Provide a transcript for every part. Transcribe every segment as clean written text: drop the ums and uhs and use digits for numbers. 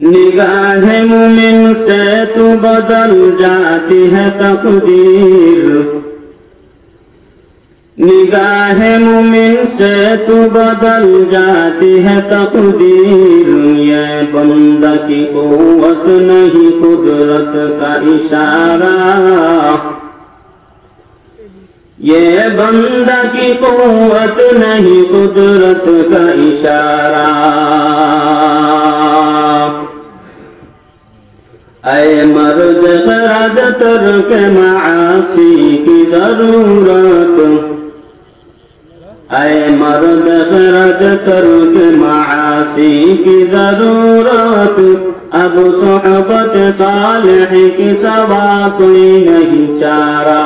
निगाह मुमिन से तो बदल जाती है तकदीर निगाह मुमिन से तो बदल जाती है तकदीर ये बंदा की कुव्वत नहीं कुदरत का इशारा ये बंदा की कुव्वत नहीं कुदरत का इशारा ऐ मर्द खराज तर्क मासी की जरूरत ऐ मर्द खराज तर्क मासी की जरूरत अब सोहबत सालिह की सवा कोई नहीं चारा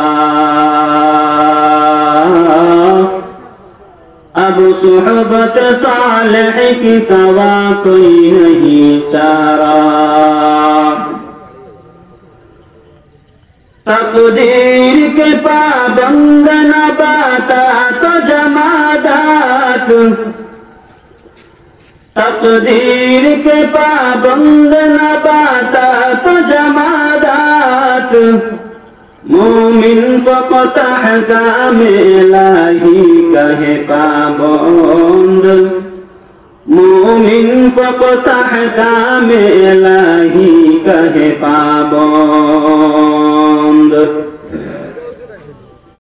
अब सोहबत सालिह की सवा कोई नहीं चारा तकदीर के पाबंद न पाता तो जमादात तकदीर के पाबंद न पाता तो जमादात मोमिन फ़क़त अहकाम इलाही कहे पाबंद मोमिन फ़क़त अहकाम इलाही कहे पाबंद